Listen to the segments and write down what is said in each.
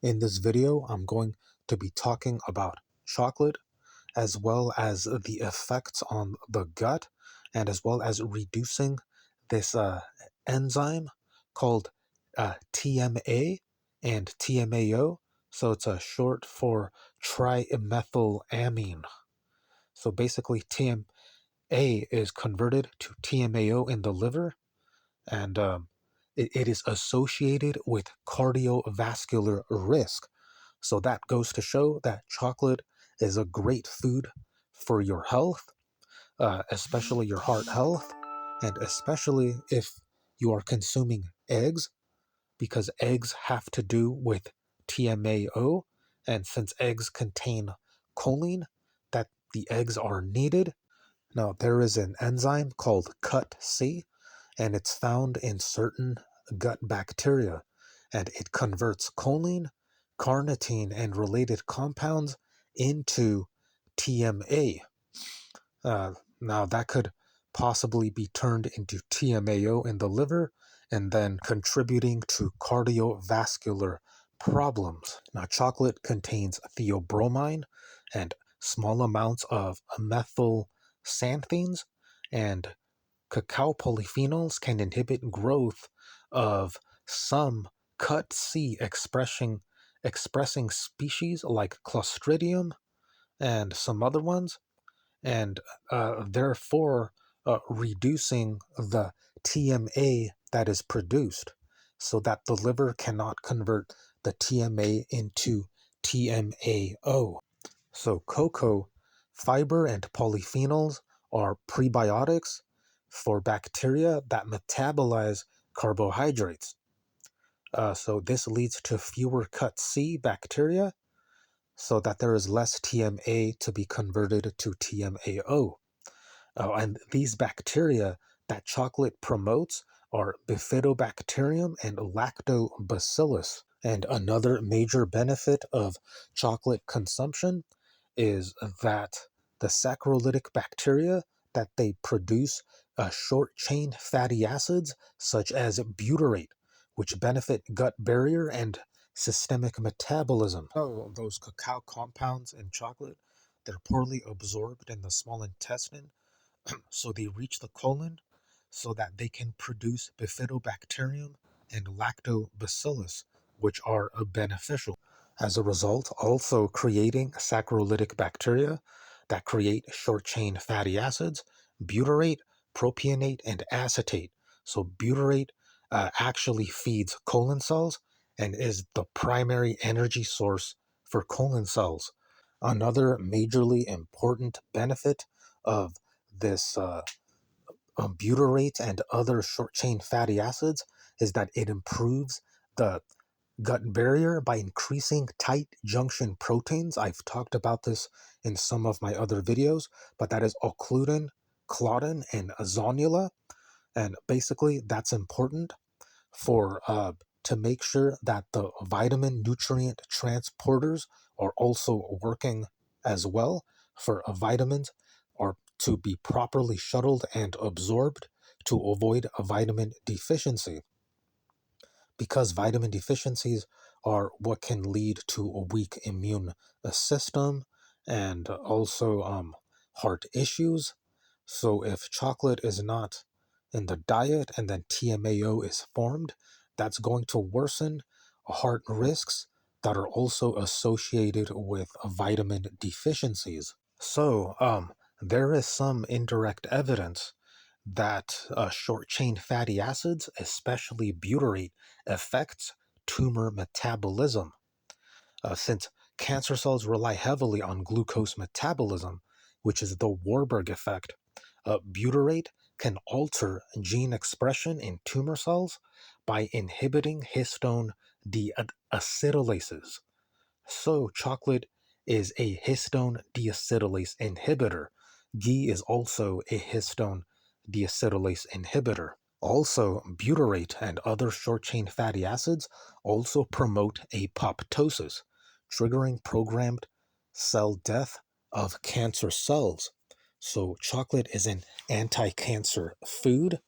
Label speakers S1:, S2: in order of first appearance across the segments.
S1: In this video, I'm going to be talking about chocolate as well as the effects on the gut and as well as reducing this enzyme called TMA and TMAO. So it's a short for trimethylamine. So basically TMA is converted to TMAO in the liver, and it is associated with cardiovascular risk. So that goes to show that chocolate is a great food for your health, especially your heart health, and especially if you are consuming eggs, because eggs have to do with TMAO, and since eggs contain choline, that the eggs are needed. Now, there is an enzyme called CutC, and it's found in certain gut bacteria, and it converts choline, carnitine, and related compounds into TMA. Now, that could possibly be turned into TMAO in the liver and then contributing to cardiovascular problems. Now, chocolate contains theobromine and small amounts of methylxanthines, and cacao polyphenols can inhibit growth of some CutC expressing species like Clostridium and some other ones, and therefore reducing the TMA that is produced, so that the liver cannot convert the TMA into TMAO. So cocoa fiber and polyphenols are prebiotics for bacteria that metabolize carbohydrates. So this leads to fewer CutC bacteria, so that there is less TMA to be converted to TMAO. And these bacteria that chocolate promotes are Bifidobacterium and Lactobacillus. And another major benefit of chocolate consumption is that the saccharolytic bacteria that they produce short chain fatty acids such as butyrate, which benefit gut barrier and systemic metabolism. So those cacao compounds in chocolate, they're poorly absorbed in the small intestine, so they reach the colon so that they can produce Bifidobacterium and Lactobacillus, which are beneficial. As a result, also creating saccharolytic bacteria that create short-chain fatty acids, butyrate, propionate, and acetate. So butyrate actually feeds colon cells and is the primary energy source for colon cells. Another majorly important benefit of this butyrate and other short-chain fatty acids is that it improves the gut barrier by increasing tight junction proteins. I've talked about this in some of my other videos, but that is occludin, claudin, and zonula. And basically, that's important for to make sure that the vitamin nutrient transporters are also working as well for vitamins or to be properly shuttled and absorbed to avoid a vitamin deficiency, because vitamin deficiencies are what can lead to a weak immune system and also heart issues. So if chocolate is not in the diet and then TMAO is formed, that's going to worsen heart risks that are also associated with vitamin deficiencies. So there is some indirect evidence that short-chain fatty acids, especially butyrate, affects tumor metabolism. Since cancer cells rely heavily on glucose metabolism, which is the Warburg effect, butyrate can alter gene expression in tumor cells by inhibiting histone deacetylases. So chocolate is a histone deacetylase inhibitor. Ghee is also a histone deacetylase inhibitor. Also, butyrate and other short-chain fatty acids also promote apoptosis, triggering programmed cell death of cancer cells. So chocolate is an anti-cancer food,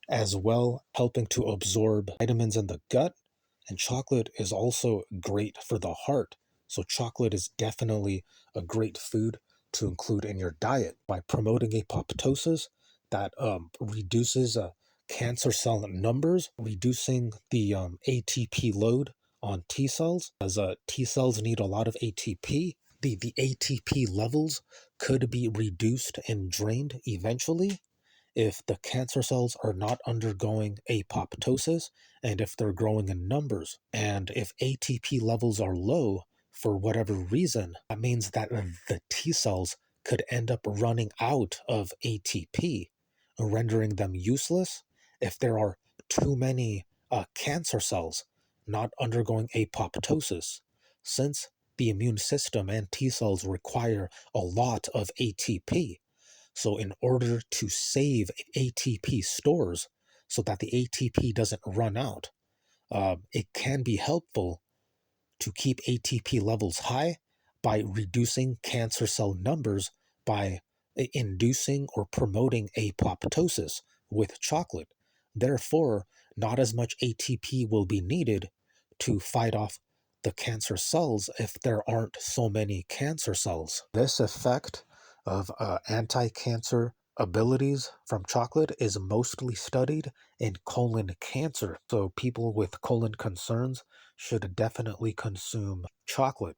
S1: as well helping to absorb vitamins in the gut And chocolate is also great for the heart. So chocolate is definitely a great food to include in your diet by promoting apoptosis that reduces cancer cell numbers, reducing the ATP load on T cells, as T cells need a lot of ATP. The ATP levels could be reduced and drained eventually if the cancer cells are not undergoing apoptosis and if they're growing in numbers. And if ATP levels are low for whatever reason, that means that the T cells could end up running out of ATP, rendering them useless. If there are too many cancer cells not undergoing apoptosis, since the immune system and T cells require a lot of ATP. So in order to save ATP stores so that the ATP doesn't run out, it can be helpful to keep ATP levels high by reducing cancer cell numbers by inducing or promoting apoptosis with chocolate. Therefore, not as much ATP will be needed to fight off the cancer cells if there aren't so many cancer cells. This effect of anti-cancer abilities from chocolate is mostly studied in colon cancer. So people with colon concerns should definitely consume chocolate.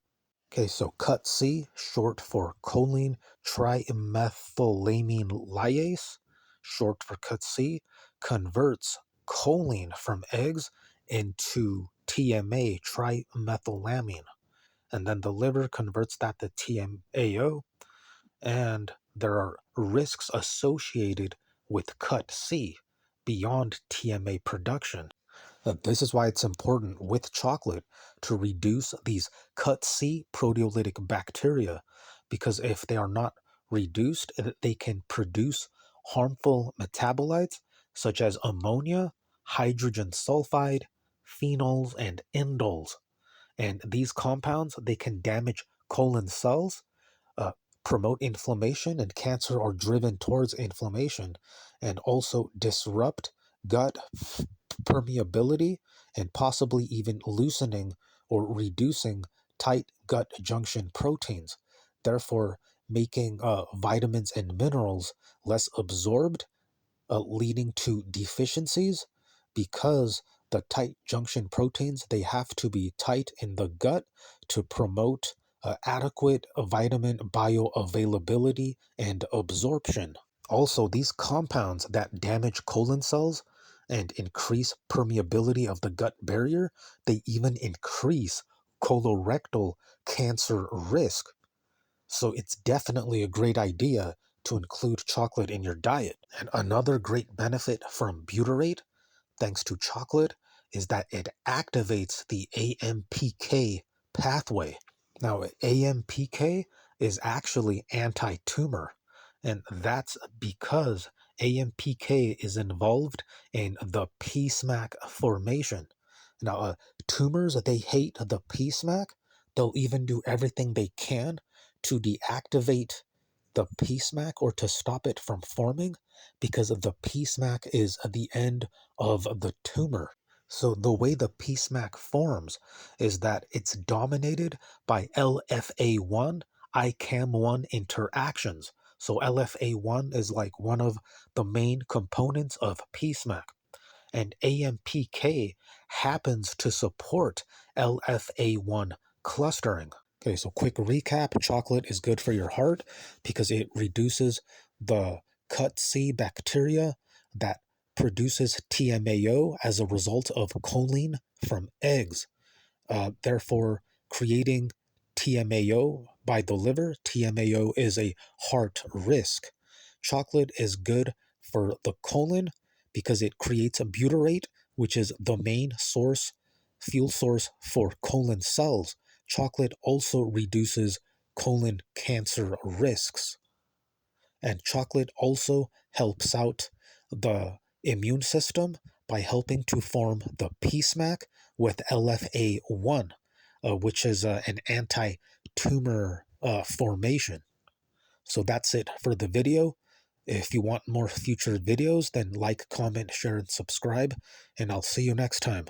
S1: Okay, so CutC, short for choline trimethylamine lyase, short for CutC, converts choline from eggs into TMA, trimethylamine. And then the liver converts that to TMAO, and there are risks associated with CutC beyond TMA production. This is why it's important with chocolate to reduce these CutC proteolytic bacteria, because if they are not reduced, they can produce harmful metabolites such as ammonia, hydrogen sulfide, phenols, and indoles. And these compounds, they can damage colon cells, uh, promote inflammation, and cancer are driven towards inflammation, and also disrupt gut permeability and possibly even loosening or reducing tight gut junction proteins, therefore making vitamins and minerals less absorbed, leading to deficiencies because the tight junction proteins, they have to be tight in the gut to promote adequate vitamin bioavailability and absorption. Also, these compounds that damage colon cells and increase permeability of the gut barrier, they even increase colorectal cancer risk. So it's definitely a great idea to include chocolate in your diet. And another great benefit from butyrate, thanks to chocolate, is that it activates the AMPK pathway. Now, AMPK is actually anti-tumor, and that's because AMPK is involved in the pSMAC formation. Now, tumors, they hate the pSMAC. They'll even do everything they can to deactivate the pSMAC or to stop it from forming, because the pSMAC is the end of the tumor. So the way the pSMAC forms is that it's dominated by LFA1, ICAM1 interactions. So LFA1 is like one of the main components of pSMAC. And AMPK happens to support LFA1 clustering. Okay, so quick recap. Chocolate is good for your heart because it reduces the CutC bacteria that produces TMAO as a result of choline from eggs, therefore creating TMAO by the liver. TMAO is a heart risk. Chocolate is good for the colon because it creates a butyrate, which is the main fuel source for colon cells. Chocolate also reduces colon cancer risks. And chocolate also helps out the immune system by helping to form the pSMAC with LFA1, which is an anti-tumor formation. So that's it for the video. If you want more future videos, then like, comment, share, and subscribe, and I'll see you next time.